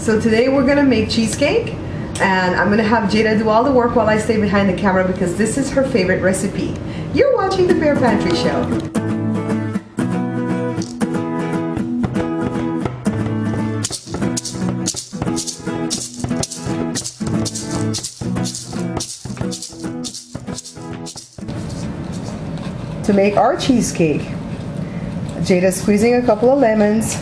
So today we're gonna make cheesecake, and I'm gonna have Jada do all the work while I stay behind the camera because this is her favorite recipe. You're watching the Bear Pantry Show. To make our cheesecake, Jada's squeezing a couple of lemons.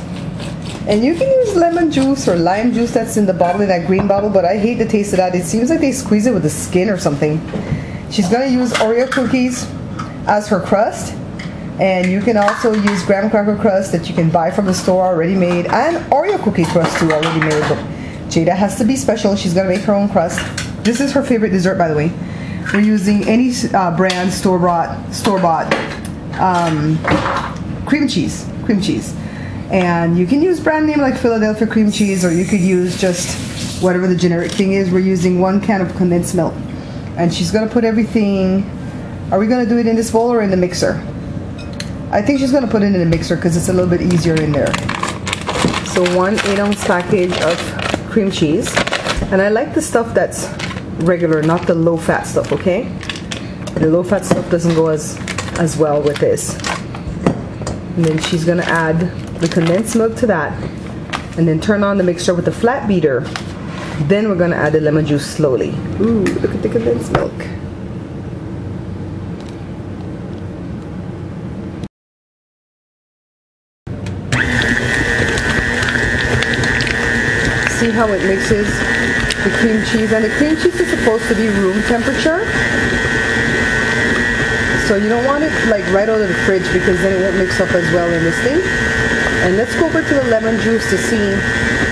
And you can use lemon juice or lime juice that's in the bottle, in that green bottle, but I hate the taste of that. It seems like they squeeze it with the skin or something. She's going to use Oreo cookies as her crust. And you can also use graham cracker crust that you can buy from the store already made. And Oreo cookie crust too, already made. But Jada has to be special. She's going to make her own crust. This is her favorite dessert, by the way. We're using any brand store-bought cream cheese. And you can use brand name like Philadelphia cream cheese, or you could use just whatever the generic thing is. We're using 1 can of condensed milk. And she's going to put everything... Are we going to do it in this bowl or in the mixer? I think she's going to put it in the mixer because it's a little bit easier in there. So 1 8-ounce package of cream cheese. And I like the stuff that's regular, not the low-fat stuff, okay? The low-fat stuff doesn't go as well with this. And then she's going to add the condensed milk to that, and then turn on the mixture with the flat beater. Then we're going to add the lemon juice slowly. Ooh, look at the condensed milk. See how it mixes the cream cheese, and the cream cheese is supposed to be room temperature. So you don't want it like right out of the fridge because then it won't mix up as well in this thing. And let's go over to the lemon juice to see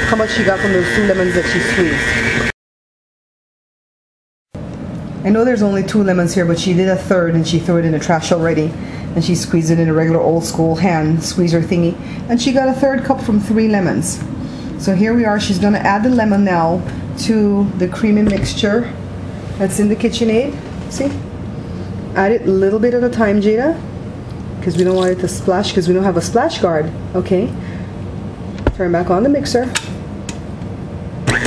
how much she got from those 2 lemons that she squeezed. I know there's only 2 lemons here, but she did a third and she threw it in the trash already. And she squeezed it in a regular old school hand squeezer thingy. And she got a 1/3 cup from 3 lemons. So here we are. She's going to add the lemon now to the creamy mixture that's in the KitchenAid. See? Add it a little bit at a time, Jada, because we don't want it to splash, because we don't have a splash guard. Okay. Turn back on the mixer. Alright,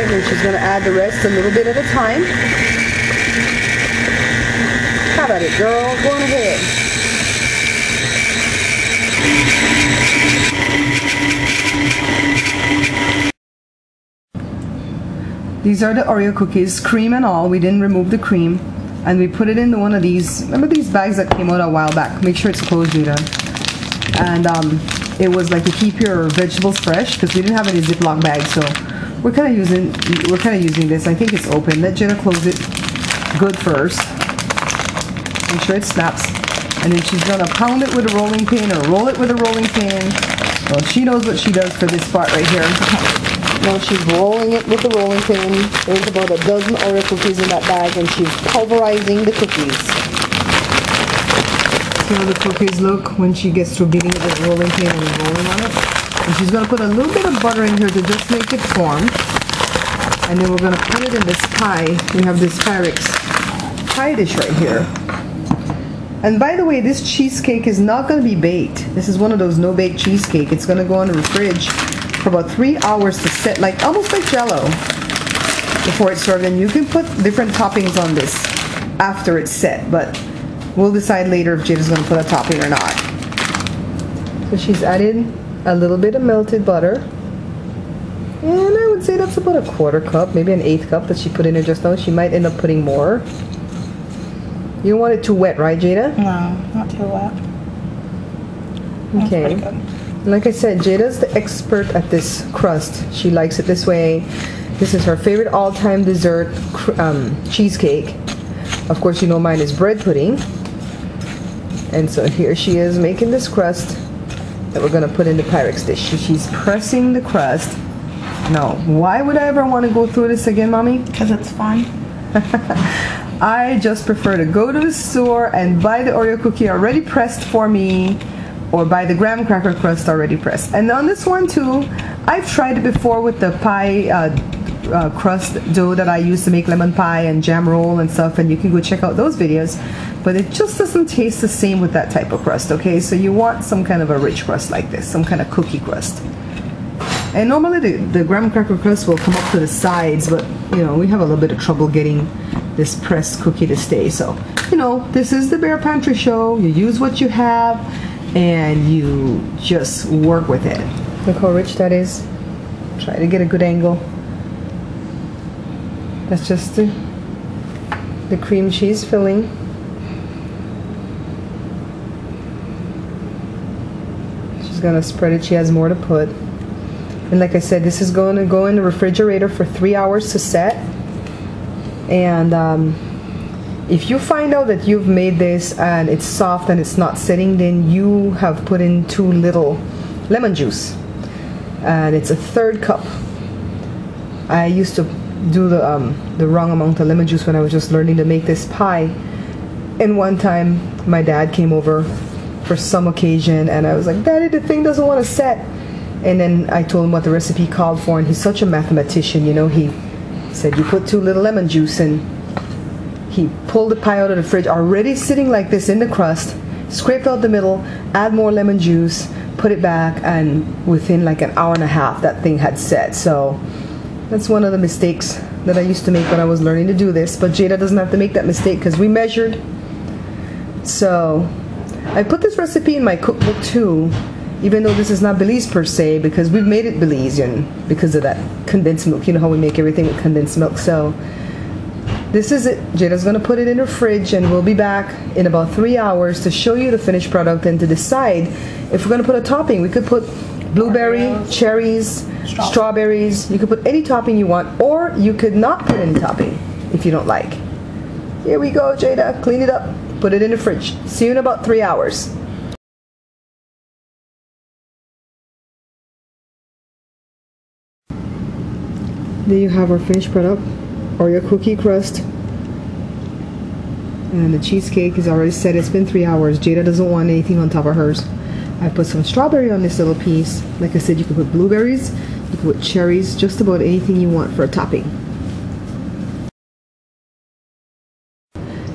then she's going to add the rest a little bit at a time. How about it, girl? Go on ahead. These are the Oreo cookies, cream and all. We didn't remove the cream. And we put it into one of these, remember these bags that came out a while back? Make sure it's closed, Jada. And it was like to keep your vegetables fresh, because we didn't have any Ziploc bags, so we're kind of using this. I think it's open. Let Jada close it good first. Make sure it snaps. And then she's gonna pound it with a rolling pin or roll it with a rolling pin. Well, she knows what she does for this part right here. Now she's rolling it with the rolling pin. There's about a dozen Oreo cookies in that bag, and she's pulverizing the cookies. See how the cookies look when she gets through beating it with the rolling pin and rolling on it? And she's going to put a little bit of butter in here to just make it form. And then we're going to put it in this pie. We have this Pyrex pie dish right here. And by the way, this cheesecake is not going to be baked. This is one of those no-bake cheesecake. It's going to go in the fridge for about 3 hours to set, like almost like Jell-O, before it's served. And you can put different toppings on this after it's set, but we'll decide later if Jada's going to put a topping or not. So she's added a little bit of melted butter, and I would say that's about a 1/4 cup, maybe an 1/8 cup that she put in there just now. She might end up putting more. You don't want it too wet, right, Jada? No, not too wet. Okay. Like I said, Jada's the expert at this crust. She likes it this way. This is her favorite all-time dessert, cheesecake. Of course, you know mine is bread pudding. And so here she is making this crust that we're going to put in the Pyrex dish. She's pressing the crust. Now, why would I ever want to go through this again, Mommy? Because it's fun. I just prefer to go to the store and buy the Oreo cookie already pressed for me, or buy the graham cracker crust already pressed. And on this one too, I've tried it before with the pie crust dough that I use to make lemon pie and jam roll and stuff, and you can go check out those videos. But it just doesn't taste the same with that type of crust, okay? So you want some kind of a rich crust like this, some kind of cookie crust. And normally the graham cracker crust will come up to the sides, but you know, we have a little bit of trouble getting this pressed cookie to stay. So, you know, this is the Bear Pantry Show. You use what you have and you just work with it. Look how rich that is. Try to get a good angle. That's just the cream cheese filling. She's gonna spread it. She has more to put. And like I said, this is going to go in the refrigerator for 3 hours to set. And if you find out that you've made this and it's soft and it's not setting, then you have put in too little lemon juice. And it's a 1/3 cup. I used to do the wrong amount of lemon juice when I was just learning to make this pie. And one time my dad came over for some occasion and I was like, Daddy, the thing doesn't want to set. And then I told him what the recipe called for, and he's such a mathematician, you know. He said you put too little lemon juice, and he pulled the pie out of the fridge already sitting like this in the crust, scraped out the middle, add more lemon juice, put it back, and within like an hour and a half that thing had set. So that's one of the mistakes that I used to make when I was learning to do this. But Jada doesn't have to make that mistake because we measured. So I put this recipe in my cookbook too, even though this is not Belize per se, because we've made it Belizean because of that condensed milk. You know how we make everything with condensed milk. So this is it. Jada's going to put it in her fridge, and we'll be back in about 3 hours to show you the finished product and to decide if we're going to put a topping. We could put blueberry, cherries, strawberries. You could put any topping you want, or you could not put any topping if you don't like. Here we go, Jada. Clean it up. Put it in the fridge. See you in about 3 hours. There you have our finished product, or your cookie crust. And the cheesecake is already set. It's been 3 hours. Jada doesn't want anything on top of hers. I put some strawberry on this little piece. Like I said, you can put blueberries, you can put cherries, just about anything you want for a topping.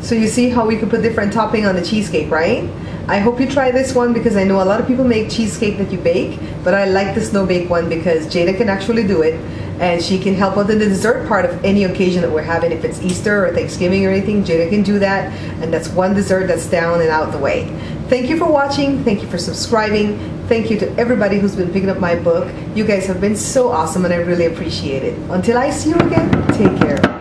So you see how we could put different topping on the cheesecake, right? I hope you try this one because I know a lot of people make cheesecake that you bake, but I like the snow bake one because Jada can actually do it, and she can help out in the dessert part of any occasion that we're having. If it's Easter or Thanksgiving or anything, Jada can do that, and that's one dessert that's down and out the way. Thank you for watching. Thank you for subscribing. Thank you to everybody who's been picking up my book. You guys have been so awesome, and I really appreciate it. Until I see you again, take care.